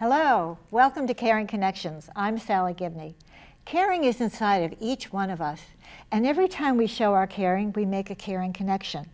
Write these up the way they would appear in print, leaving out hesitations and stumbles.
Hello, welcome to Caring Connections. I'm Salley Gibney. Caring is inside of each one of us, and every time we show our caring, we make a caring connection.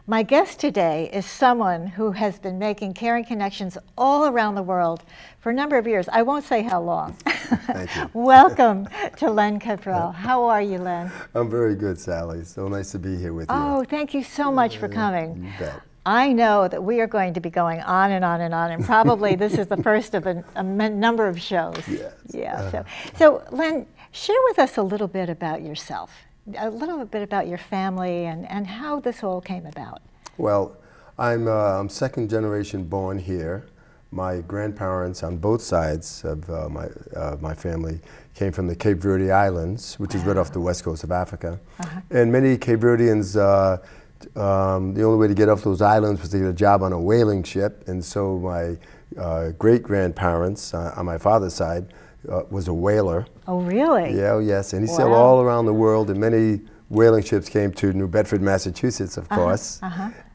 My guest today is someone who has been making caring connections all around the world for a number of years. I won't say how long. Thank you. Welcome to Len Cabral. How are you, Len? I'm very good, Sally. So nice to be here with you. Oh, thank you so much for coming. You bet. I know that we are going to be going on and on and on, and probably this is the first of a number of shows. Yes. Yeah. So, Len, share with us a little bit about yourself, a little bit about your family, and how this all came about. Well, I'm second generation born here. My grandparents on both sides of my family came from the Cape Verde Islands, which is right off the west coast of Africa. And many Cape Verdeans, the only way to get off those islands was to get a job on a whaling ship. And so my great-grandparents on my father's side was a whaler. Oh, really? Yeah, oh, yes. And he sailed all around the world, and many whaling ships came to New Bedford, Massachusetts, of course.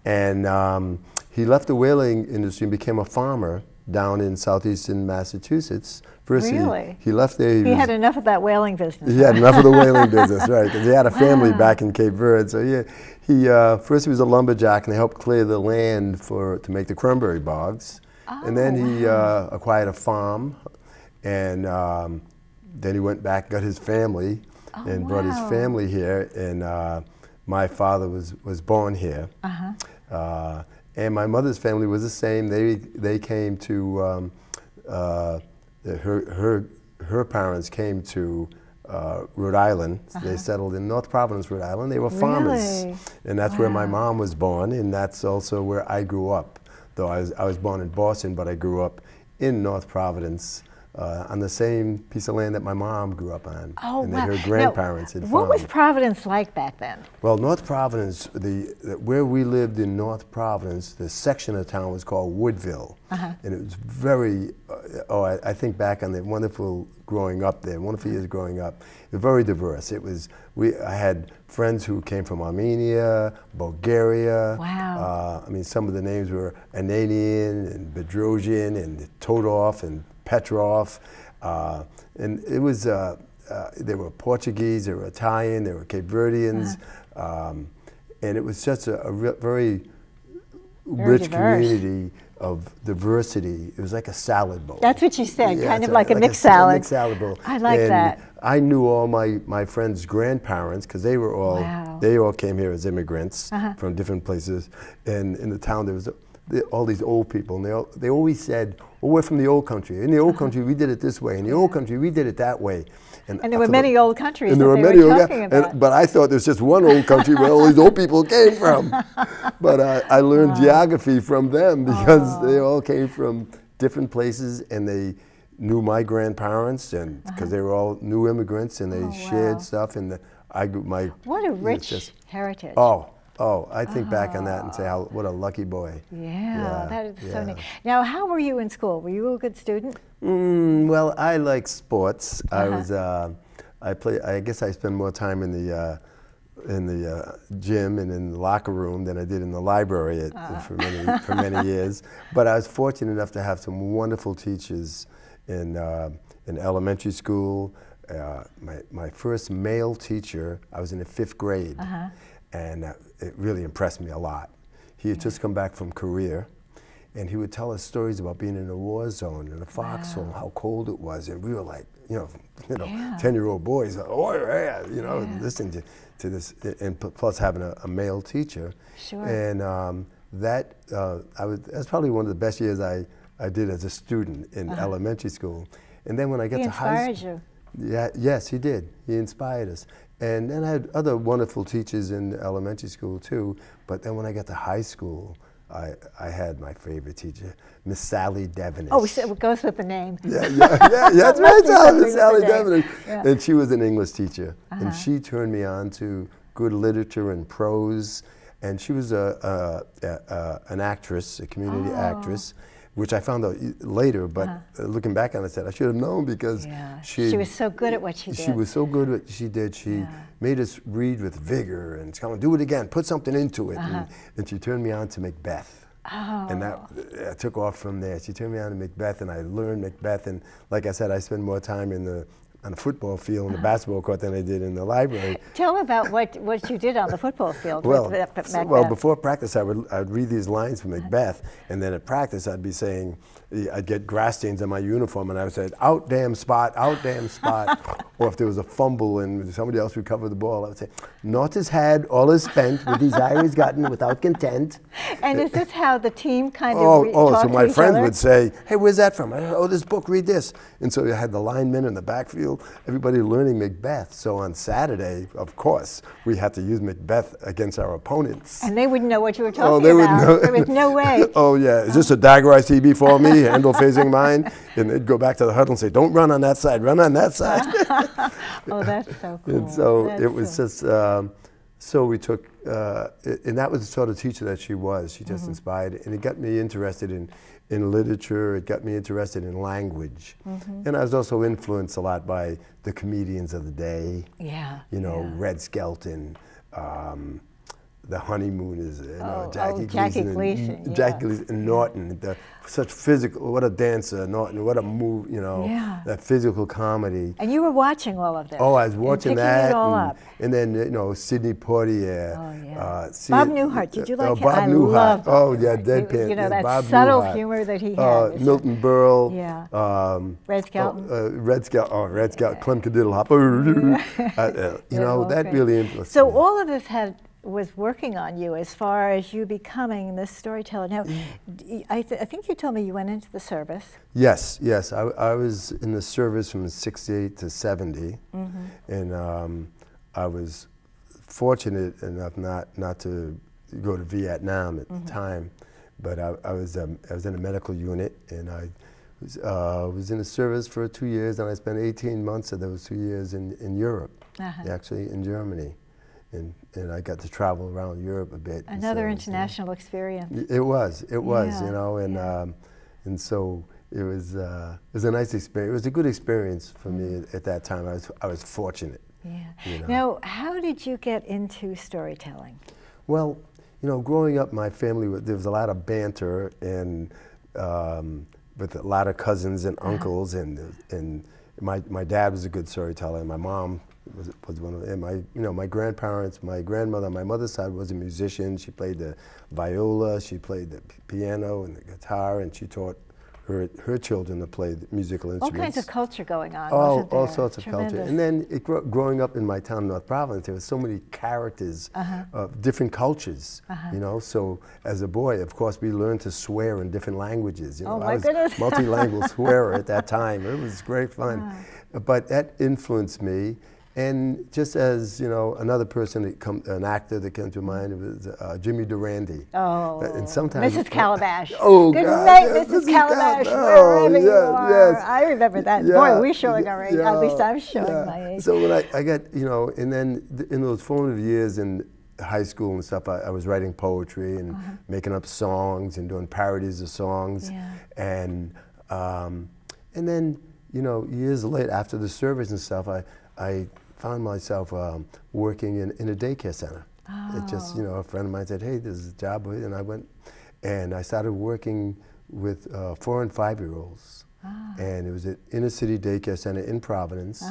And he left the whaling industry and became a farmer down in southeastern Massachusetts. First, really? He left there. He had enough of that whaling business. He had enough of the whaling business, right? Because he had a family back in Cape Verde. So first he was a lumberjack, and they helped clear the land to make the cranberry bogs. And then he acquired a farm, and then he went back and got his family and brought his family here. And my father was born here. And my mother's family was the same. They came to her parents came to Rhode Island. They settled in North Providence, Rhode Island. They were farmers, and that's where my mom was born, and that's also where I grew up. Though I was born in Boston, but I grew up in North Providence. On the same piece of land that my mom grew up on, and that her grandparents had farmed. What was Providence like back then? Well, North Providence, where we lived in North Providence, the section of town was called Woodville, and it was very. I think back on the wonderful growing up there, wonderful years growing up. It was very diverse. It was. I had friends who came from Armenia, Bulgaria. Wow. I mean, some of the names were Ananian and Bedrosian and Todorf and Petrov, and it was, there were Portuguese, there were Italian, there were Cape Verdeans, and it was just a very rich community of diversity. It was like a salad bowl. That's what you said, kind of like a mixed salad. Mixed salad bowl. I like that. I knew all my friends' grandparents, because they were all, they all came here as immigrants from different places, and in the town there was all these old people, and they always said, well, we're from the old country. In the old country, we did it this way. In the old country, we did it that way. And there were many old countries that they were talking about. But I thought there's just one old country where all these old people came from. But I learned geography from them, because they all came from different places, and they knew my grandparents, and because they were all new immigrants, and they shared stuff. And what a rich heritage. I think back on that and say, what a lucky boy. Yeah, that is so neat. Now, how were you in school? Were you a good student? Well, I like sports. I guess I spent more time in the gym and in the locker room than I did in the library for many years. But I was fortunate enough to have some wonderful teachers in elementary school. My first male teacher, I was in the 5th grade. And it really impressed me a lot. He had just come back from Korea, and he would tell us stories about being in a war zone in a foxhole, how cold it was, and we were like, 10-year-old boys, listening to this, and plus having a male teacher. Sure. And that's probably one of the best years I did as a student in elementary school. And then when I got to high school, yes, he did. He inspired us. And then I had other wonderful teachers in elementary school too, but then when I got to high school, I had my favorite teacher, Miss Salley Gibney. Oh, so it goes with the name. Yeah, that's right, Miss Salley Gibney. And she was an English teacher, and she turned me on to good literature and prose, and she was an actress, a community actress, which I found out later, but looking back on it, I said I should have known, because she was so good at what she did. She was so good at what she did. She made us read with vigor and come on, do it again, put something into it. And she turned me on to Macbeth. Oh. And that I took off from there. She turned me on to Macbeth, and I learned Macbeth. And like I said, I spent more time on the football field and the basketball court than I did in the library. Tell about what you did on the football field Well, with Macbeth. well, before practice, I'd read these lines from Macbeth, and then at practice, I'd be saying, I'd get grass stains on my uniform, and I would say, out damn spot, out damn spot. Or if there was a fumble and somebody else recovered the ball, I would say, not is had, all is spent, with desire is gotten, without content. And is this how the team kind of talked so my friends other? would say, hey, where's that from? Oh, this book, read this. And so you had the linemen in the backfield, everybody learning Macbeth. So on Saturday, of course, we had to use Macbeth against our opponents. And they wouldn't know what you were talking Oh, they about. wouldn't know. There was no way. Oh, yeah. Is this a dagger I see before me, handle facing mine? And they'd go back to the huddle and say, don't run on that side, run on that side. Oh, that's so cool. And so That's it was just, so we took, and that was the sort of teacher that she was. She just inspired, and it got me interested in literature, it got me interested in language. And I was also influenced a lot by the comedians of the day. Yeah. You know, yeah. Red Skelton, the Honeymooners, Jackie Gleason, yeah. Jackie Gleason, and Norton, such physical, what a dancer, Norton, what a move, you know, Yeah. that physical comedy. And you were watching all of this. Oh, I was watching and that, it all up. and then, you know, Sidney Poitier. Oh, yeah. Bob Newhart, did you like him? Bob I Newhart. love Bob Oh, yeah, Newhart. deadpan. You know, yeah, that Bob subtle Newhart. humor that he had. Milton Berle. Yeah. Red Skelton. Red Skelton. Oh, Red Skelton. Clem Cadiddle-Hopper. You know, that really influenced So me. all of this was working on you as far as you becoming this storyteller. Now, I think you told me you went into the service. Yes, yes. I was in the service from 68 to 70, and I was fortunate enough not to go to Vietnam at the time, but I was in a medical unit, and I was in the service for 2 years, and I spent 18 months of those 2 years in Europe, actually in Germany. And I got to travel around Europe a bit. Another international experience. It was, Yeah, you know, and so it was a nice experience. It was a good experience for me at that time. I was fortunate. Yeah. You know? Now, how did you get into storytelling? Well, you know, growing up, my family, there was a lot of banter, and with a lot of cousins and uncles, and my dad was a good storyteller, and my mom was one of them. My grandparents, my grandmother on my mother's side was a musician. She played the viola, she played the piano and the guitar, and she taught her children to play the musical instruments. All kinds of culture going on, Oh, wasn't there? all sorts of culture. Tremendous. And then growing up in my town, North Providence, there were so many characters of different cultures, you know. So as a boy, of course, we learned to swear in different languages. You know, Oh, my I was goodness. multilingual swearer at that time. It was great fun. But that influenced me. And just as, you know, another person, an actor that came to mind, was Jimmy Durante. Oh, and sometimes Mrs. Calabash. Oh, Good God, night, yes, Mrs. Calabash, Oh, wherever you are. yes. I remember that. Yeah, Boy, we're showing our age. yeah, At least I'm showing yeah. my age. So when I got, you know, and then in those formative years in high school and stuff, I was writing poetry and making up songs and doing parodies of songs. Yeah. And then, you know, years later, after the service and stuff, I found myself working in a daycare center. Oh. It just, you know, a friend of mine said, hey, there's a job, and I went, and I started working with 4 and 5-year-olds. And it was an inner city daycare center in Providence,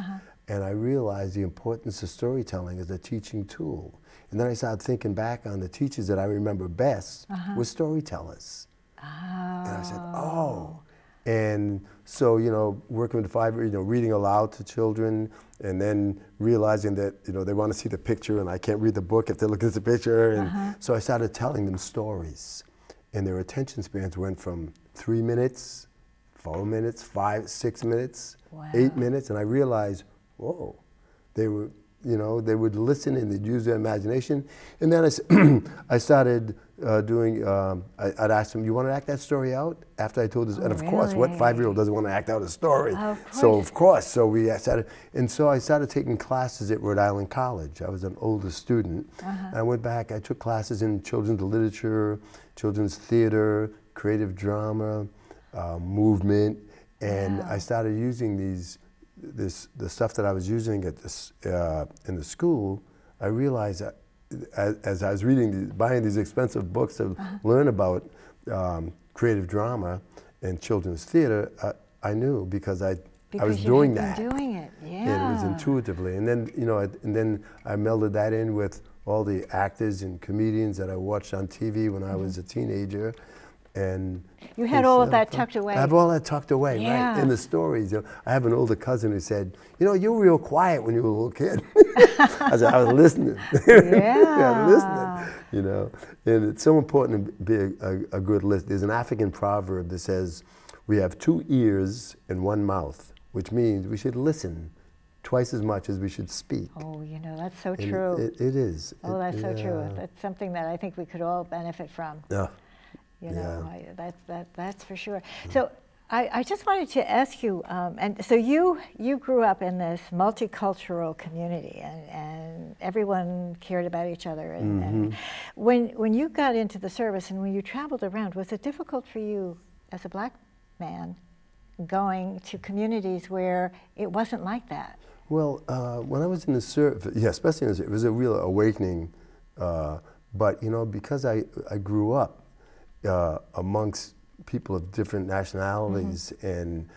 and I realized the importance of storytelling as a teaching tool. And then I started thinking back on the teachers that I remember best were storytellers. And I said, oh. And so, you know, working with the 5, you know, reading aloud to children, and then realizing that, you know, they want to see the picture, and I can't read the book if they look at the picture. And so I started telling them stories, and their attention spans went from 3 minutes, 4 minutes, 5, 6 minutes, 8 minutes, and I realized, whoa, they were, you know, they would listen and they'd use their imagination. And then I started doing, I'd ask them, you want to act that story out? After I told this, and of course, what 5-year-old doesn't want to act out a story? So of course, so we started, and so I started taking classes at Rhode Island College. I was an older student. And I went back, I took classes in children's literature, children's theater, creative drama, movement, and I started using the stuff that I was using at in the school. I realized that as I was buying these expensive books to learn about creative drama and children's theater, I knew because I was you doing had that. been doing it, And it was intuitively. And then, and then I melded that in with all the actors and comedians that I watched on TV when I was a teenager. And you had all of that tucked away. I have all that tucked away, right, in the stories. I have an older cousin who said, you were real quiet when you were a little kid. I said, I was listening. Yeah, listening, And it's so important to be a good listener. There's an African proverb that says, we have 2 ears and 1 mouth, which means we should listen twice as much as we should speak. Oh, that's so true. It is. Oh, that's so true. That's something that I think we could all benefit from. Yeah. That's for sure. So I just wanted to ask you, and so you grew up in this multicultural community, and everyone cared about each other. And when you got into the service and when you traveled around, was it difficult for you as a black man going to communities where it wasn't like that? Well, when I was in the service, especially it was a real awakening. But because I grew up amongst people of different nationalities and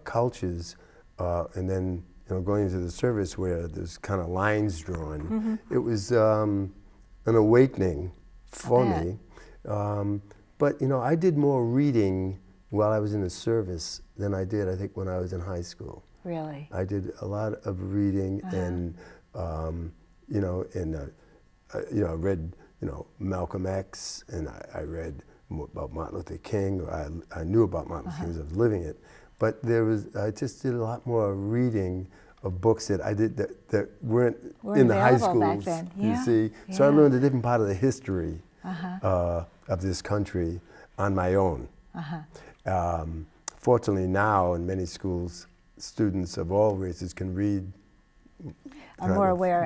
cultures, and then going into the service where there's kind of lines drawn, it was an awakening for me. But I did more reading while I was in the service than I did, I think, when I was in high school. Really? I did a lot of reading, and I read Malcolm X, and I read more about Martin Luther King. I knew about Martin Luther King because I was living it, but I just did a lot more reading of books that I did that weren't in the high schools. Back then. You see, so I learned a different part of the history of this country on my own. Fortunately, now in many schools, students of all races can read. Are more aware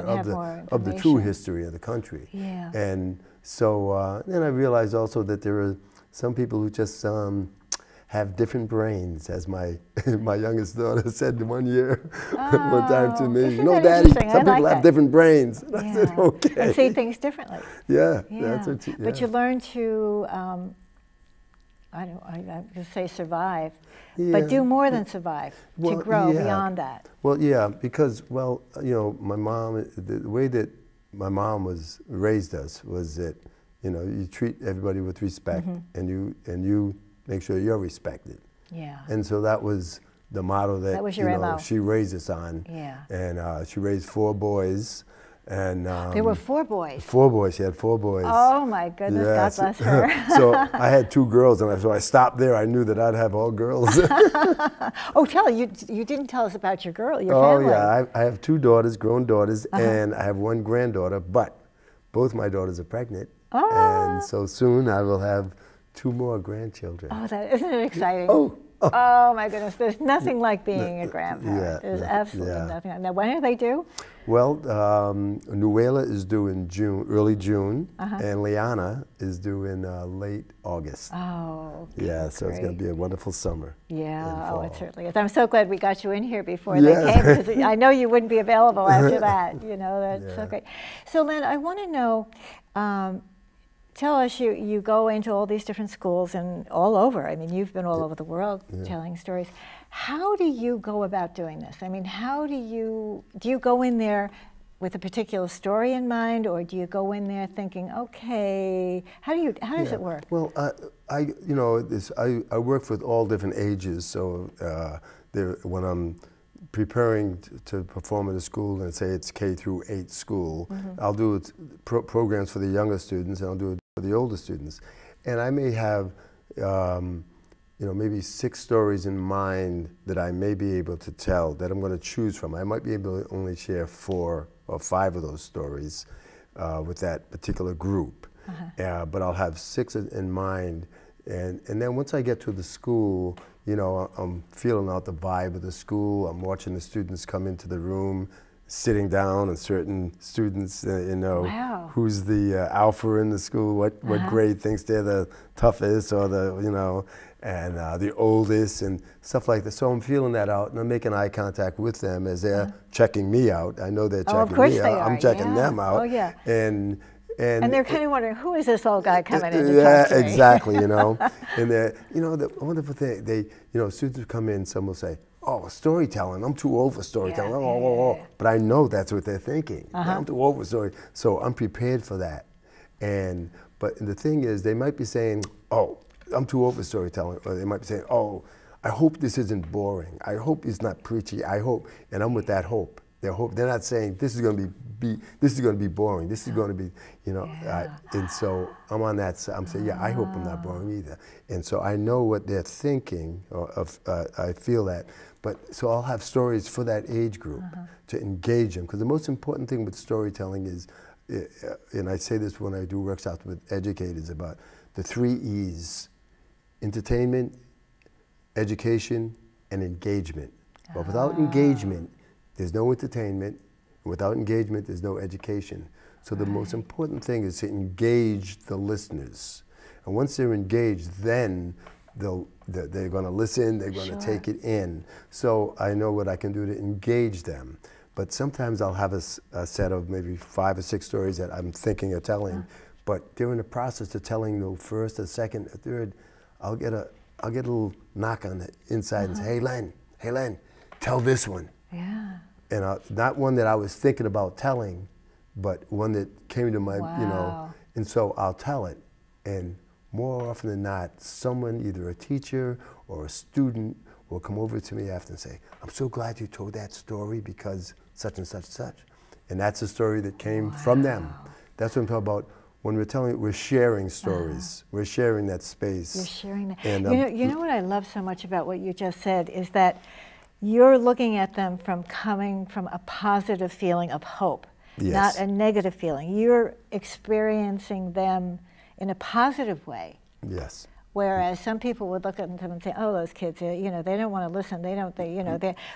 of the true history of the country. Yeah. And so then I realized also that there are some people who just have different brains, as my my youngest daughter said one year, one time to me. Daddy, some people have different brains. And I said, okay. And see things differently. Yeah, that's what But you learn to, I just say survive, but do more than survive, to grow beyond that. Well, because, my mom, the way that my mom raised us was that, you treat everybody with respect, and you make sure you're respected. Yeah. And so that was the motto that was your MO. She raised us on. Yeah. And she raised 4 boys. And there were 4 boys. 4 boys. She had 4 boys. Oh my goodness! Yes. God bless her. So I had 2 girls, and so I stopped there. I knew that I'd have all girls. You didn't tell us about your family. Oh yeah, I have 2 daughters, grown daughters, and I have 1 granddaughter. But both my daughters are pregnant, and so soon I will have 2 more grandchildren. Oh, isn't it exciting? Oh my goodness! There's nothing like being a grandparent. There's absolutely nothing. Now, when are they due? Well, Nuela is due in early June, and Liana is due in late August. Oh, yeah, so it's going to be a wonderful summer. Yeah, it certainly is. I'm so glad we got you in here before they came, because I know you wouldn't be available after that. That's so great. So, Len, I want to know. Tell us, you go into all these different schools and all over. I mean, you've been all over the world telling stories. How do you go about doing this? I mean, how do you go in there with a particular story in mind, or do you go in there thinking, okay, how does it work? Well, I work with all different ages, so when I'm preparing to perform at a school, and say it's K through 8 school, I'll do programs for the younger students, and I'll do it for the older students. And I may have, maybe 6 stories in mind that I may be able to tell, that I'm going to choose from. I might be able to only share 4 or 5 of those stories with that particular group. But I'll have 6 in mind. And then once I get to the school, I'm feeling out the vibe of the school. I'm watching the students come into the room, sitting down, and certain students, who's the alpha in the school, what grade thinks they're the toughest, or the oldest, and stuff like that. So I'm feeling that out, and I'm making eye contact with them as they're checking me out. I know they're checking me out. I'm checking them out. Oh, yeah. And And they're kind of wondering, who is this old guy coming in to yeah, talk to me? exactly, you know. And the wonderful thing, students come in, some will say, oh, storytelling, I'm too old for storytelling. Yeah. But I know that's what they're thinking. Uh-huh. I'm too old for story. So I'm prepared for that. But the thing is, they might be saying, oh, I'm too old for storytelling. Or they might be saying, oh, I hope this isn't boring. I hope it's not preachy. I hope, and I'm with that hope. They're not saying this is going to be boring. This is going to be, and so I'm on that side. I'm saying, yeah, I hope I'm not boring either. And so I know what they're thinking, I feel that. But so I'll have stories for that age group to engage them. Because the most important thing with storytelling is, and I say this when I do workshops with educators about the 3 E's: entertainment, education, and engagement. But without engagement, there's no entertainment. Without engagement, there's no education. So the most important thing is to engage the listeners. And once they're engaged, then they're going to listen, they're going to take it in. So I know what I can do to engage them. But sometimes I'll have a set of maybe 5 or 6 stories that I'm thinking of telling, but during the process of telling the first, the second, the third, I'll get a little knock on the inside and say, hey Len, tell this one. Yeah. And not one that I was thinking about telling, but one that came to my, and so I'll tell it. And more often than not, someone, either a teacher or a student, will come over to me after and say, I'm so glad you told that story because such and such and such. And that's a story that came from them. That's what I'm talking about. When we're telling, we're sharing stories. We're sharing that space. You're sharing that. And, you know what I love so much about what you just said is that you're looking at them from coming from a positive feeling of hope, not a negative feeling. You're experiencing them in a positive way. Yes. Whereas some people would look at them and say, "Oh, those kids, they don't want to listen.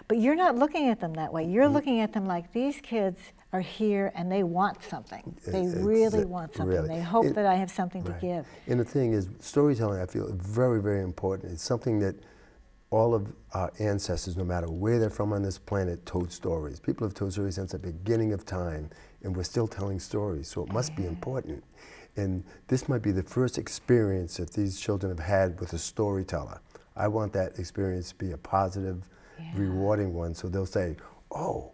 But you're not looking at them that way. You're looking at them like these kids are here and they want something. They really want something. Really. They hope that I have something to give." And the thing is, storytelling, I feel, is very, very important. It's something that all of our ancestors, no matter where they're from on this planet, told stories. People have told stories since the beginning of time, and we're still telling stories, so it must be important. And this might be the first experience that these children have had with a storyteller. I want that experience to be a positive, rewarding one, so they'll say, oh,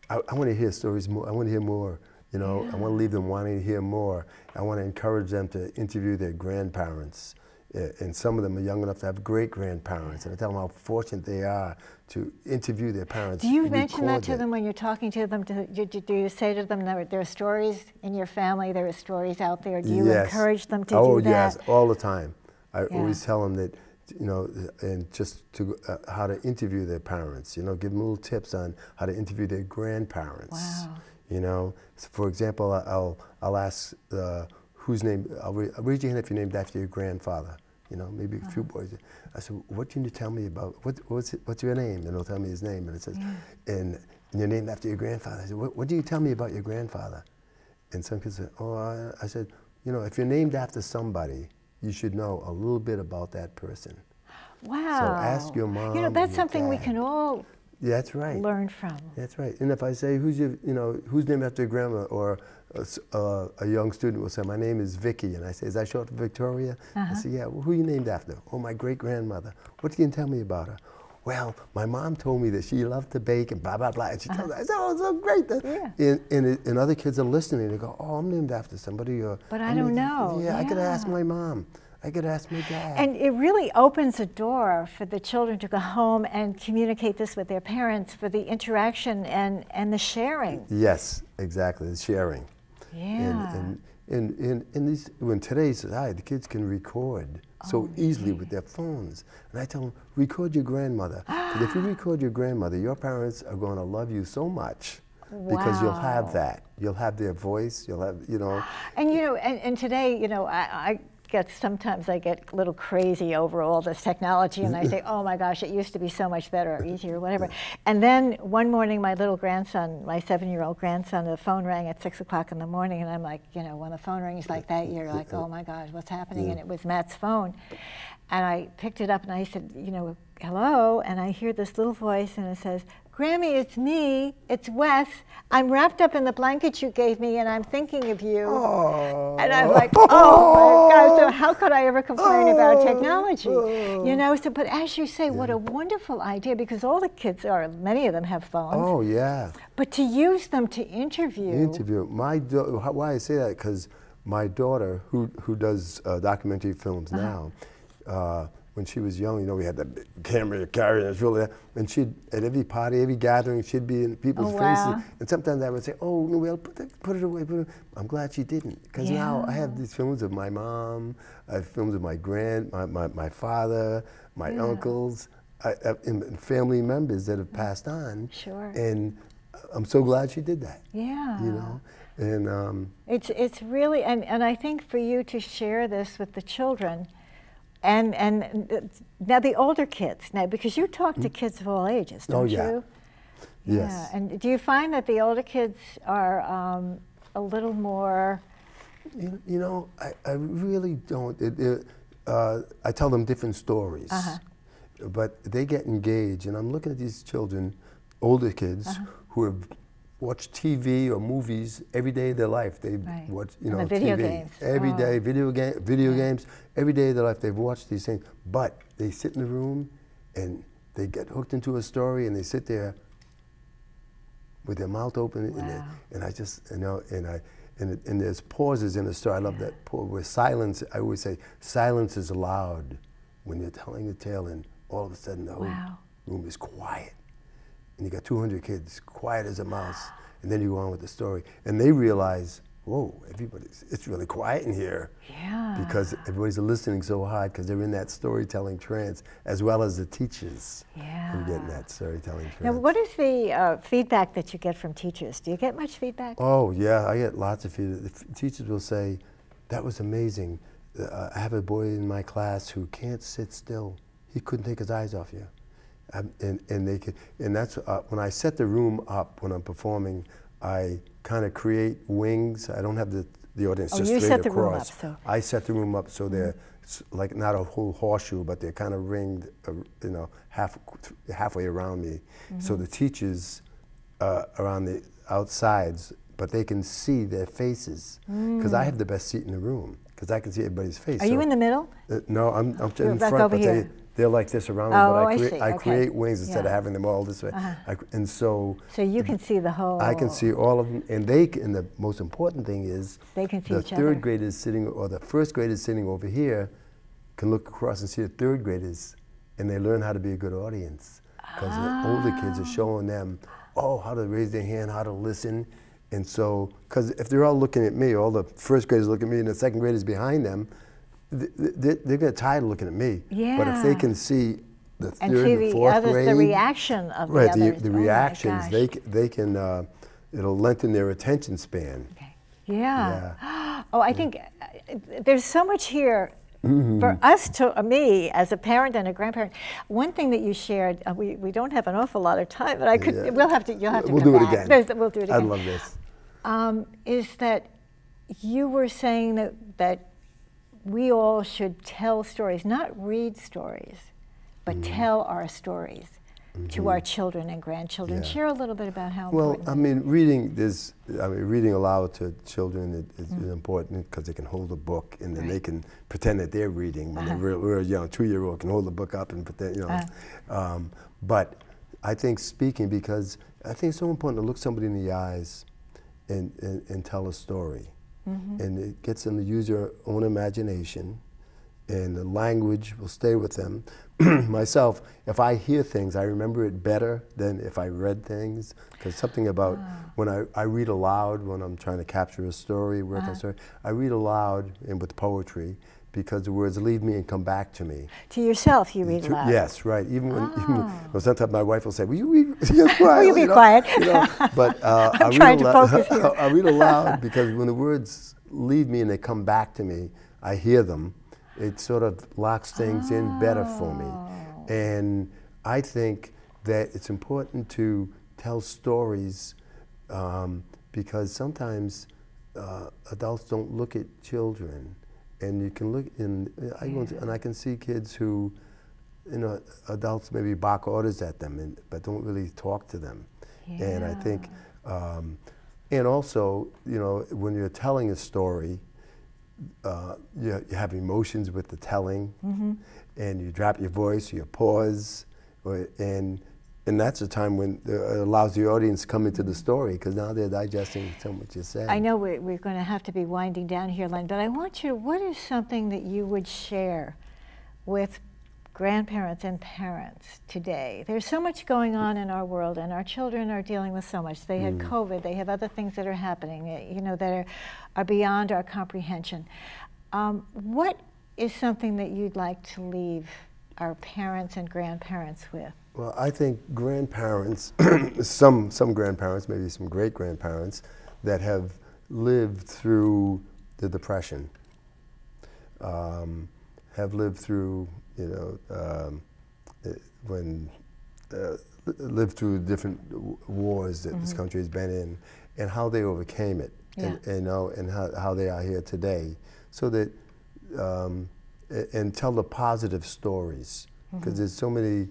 I want to hear stories more, I want to hear more, I want to leave them wanting to hear more. I want to encourage them to interview their grandparents. And some of them are young enough to have great-grandparents, and I tell them how fortunate they are to interview their parents. Do you mention that to them when you're talking to them? Do you say to them that there are stories in your family, there are stories out there? Do you encourage them to do that? Oh, yes, all the time. I always tell them that, and just to how to interview their parents, give them little tips on how to interview their grandparents. Wow. So for example, I'll ask whose name, raise your hand if you're named after your grandfather. Maybe a few boys. I said, what can you tell me about, what's your name? And they'll tell me his name. And it says, and you're named after your grandfather. I said, what do you tell me about your grandfather? And some kids said, I said, if you're named after somebody, you should know a little bit about that person. Wow. So ask your mom. That's something we can all learn from. That's right. And if I say, who's named after your grandma, or a young student will say, my name is Vicky, and I say, is that short for Victoria? I say, yeah, well, who are you named after? Oh, my great-grandmother. What can you tell me about her? Well, my mom told me that she loved to bake and blah, blah, blah. And she tells me, I said, oh, so great. And other kids are listening. They go, oh, I'm named after somebody. But I don't know. Yeah, I could ask my mom. I could ask my dad. And it really opens a door for the children to go home and communicate this with their parents, for the interaction and the sharing. Yes, exactly, the sharing. Yeah. And in today's society, the kids can record so easily with their phones. And I tell them, record your grandmother. Because if you record your grandmother, your parents are going to love you so much. Because you'll have that. You'll have their voice, you'll have, And and today, sometimes I get a little crazy over all this technology, and I say, oh my gosh, it used to be so much better or easier or whatever. And then one morning, my little grandson, my 7-year-old grandson, the phone rang at 6 o'clock in the morning, and I'm like, when the phone rings like that, you're like, oh my gosh, what's happening? And it was Matt's phone. And I picked it up and I said, hello, and I hear this little voice, and it says, Grammy, it's me, it's Wes. I'm wrapped up in the blanket you gave me, and I'm thinking of you. Oh. And I'm like, oh my God, so how could I ever complain about technology? You know, so, but as you say, what a wonderful idea, because all the kids many of them have phones. Oh, yeah. But to use them to interview. Why I say that, because my daughter, who does documentary films now, when she was young, you know, we had that big camera carry, and it's really, and she'd, at every party, every gathering, she'd be in people's faces. And sometimes I would say, oh, no, well, put it away. I'm glad she didn't, because now I have these films of my mom, I have films of my my father, my uncles, and family members that have passed on. Sure. And I'm so glad she did that. Yeah. You know, and it's really, and I think for you to share this with the children, and now the older kids, now because you talk to kids of all ages, don't you? Yes. Yeah. And do you find that the older kids are a little more? You know, I really don't. I tell them different stories, but they get engaged, and I'm looking at these children, older kids, who have watched TV or movies every day of their life. They watch, you know, the video TV games. every day, video games every day of their life. They've watched these things, but they sit in the room and they get hooked into a story, and they sit there with their mouth open, and I just, you know, and there's pauses in the story. I love that pause where silence. I always say silence is allowed when you're telling a tale, and all of a sudden the whole room is quiet. And you got 200 kids, quiet as a mouse, and then you go on with the story. And they realize, whoa, it's really quiet in here. Yeah. Because everybody's listening so hard, because they're in that storytelling trance, as well as the teachers who get in that storytelling trance. Now, what is the feedback that you get from teachers? Do you get much feedback? Oh, yeah, I get lots of feedback. The teachers will say, that was amazing. I have a boy in my class who can't sit still. He couldn't take his eyes off you. And that's when I set the room up when I'm performing. I kind of create wings. I don't have the audience just straight set the across. room up, so. I set the room up so they're like not a whole horseshoe, but they're kind of ringed, you know, halfway around me. So the teachers are on the outsides, but they can see their faces, because I have the best seat in the room, because I can see everybody's face. Are you in the middle? No, I'm in front, over but here. they're like this around me, but I create wings instead of having them all this way. And so you can see the whole. I can see all of them, and and the most important thing is they can see the each other. third graders sitting, or the first graders sitting over here, can look across and see the third graders, and they learn how to be a good audience, because the older kids are showing them, how to raise their hand, how to listen. And so, because if they're all looking at me, all the first graders look at me, and the second graders behind them, they're going to get tired of looking at me. Yeah. But if they can see the and third see and the fourth others, grade, the reaction of the others. the reactions, they can, it'll lengthen their attention span. Okay. Yeah. Oh, I think there's so much here for us me as a parent and a grandparent. One thing that you shared, we don't have an awful lot of time, but you'll have to we'll come do back. It again. We'll do it again. I love this. Is that you were saying that we all should tell stories, not read stories, but tell our stories to our children and grandchildren. Share a little bit about how important. Well, I mean, reading aloud to children is important, because they can hold a book, and then they can pretend that they're reading. When they're real young, 2-year-old can hold the book up and pretend, you know. But I think speaking, because I think it's so important to look somebody in the eyes and tell a story. And it gets them to use their own imagination, and the language will stay with them. Myself, if I hear things, I remember it better than if I read things, because something about when I read aloud, when I'm trying to capture a story, work on a story, I read aloud, and with poetry, because the words leave me and come back to me. To yourself, you read aloud. Yes, right. Even when sometimes my wife will say, "Will you read? Will you be quiet?" You know, but I'm trying to focus here. I read aloud, because when the words leave me and they come back to me, I hear them. It sort of locks things in better for me. And I think that it's important to tell stories, because sometimes adults don't look at children. And you can look in, I can see kids who you know, adults maybe bark orders at them, but don't really talk to them. Yeah. And I think, and also, you know, when you're telling a story, you have emotions with the telling, and you drop your voice, you pause, and that's a time when it allows the audience to come into the story, because now they're digesting so much you said. I know we're going to have to be winding down here, Len, but I want you, what is something that you would share with grandparents and parents today? There's so much going on in our world, and our children are dealing with so much. They had COVID, they have other things that are happening, you know, that are beyond our comprehension. What is something that you'd like to leave our parents and grandparents with? Well, I think grandparents, some grandparents, maybe some great-grandparents, that have lived through the Depression, have lived through, you know, lived through different wars that this country has been in, and how they overcame it, and you know, and how they are here today, so that and tell the positive stories, because there's so many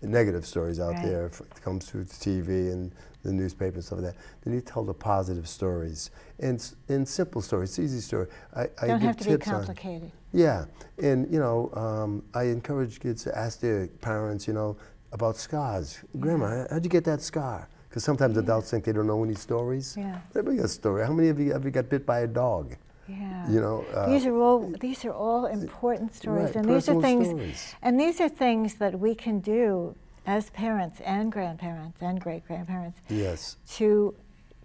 negative stories out there. It comes through the TV and the newspaper and stuff like that. Then you tell the positive stories and simple stories. It's easy story. I don't give have to tips be complicated. Yeah, and you know, I encourage kids to ask their parents, you know, about scars. Grandma, how'd you get that scar? Because sometimes adults think they don't know any stories. Yeah. Everybody got a story. How many of you ever got bit by a dog? Yeah. You know, these are all important stories, right, and these are things, stories. and these are things that we can do as parents and grandparents and great-grandparents. Yes. To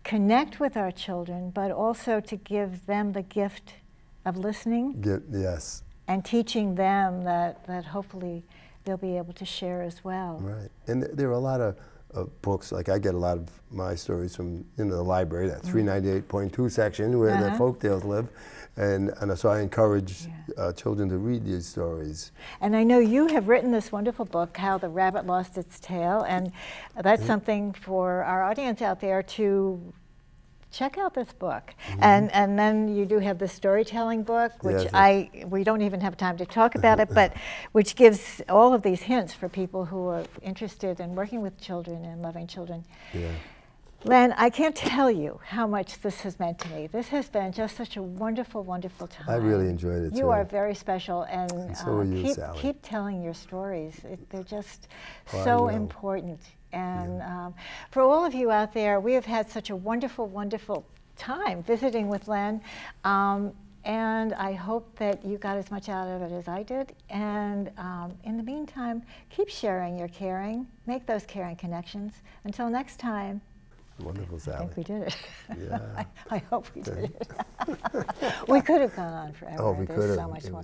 connect with our children, but also to give them the gift of listening. Yes. And teaching them that hopefully they'll be able to share as well. Right, and there are a lot of books. Like I get a lot of my stories from the library, that 398.2 section where the folk tales live, and so I encourage children to read these stories. And I know you have written this wonderful book, How the Rabbit Lost Its Tail, and that's something for our audience out there to check out this book. And then you do have the storytelling book, which we don't even have time to talk about it, but which gives all of these hints for people who are interested in working with children and loving children. Yeah. Len, I can't tell you how much this has meant to me. This has been just such a wonderful, wonderful time. I really enjoyed it too. You are very special, and so are you, Sally. keep telling your stories. They're just so important. And for all of you out there, we have had such a wonderful, wonderful time visiting with Len. And I hope that you got as much out of it as I did. And in the meantime, keep sharing your caring. Make those caring connections. Until next time. Wonderful, Sally. I think we did it. Yeah. I hope we did it. We could have gone on forever. Oh, we could have. There's so much more.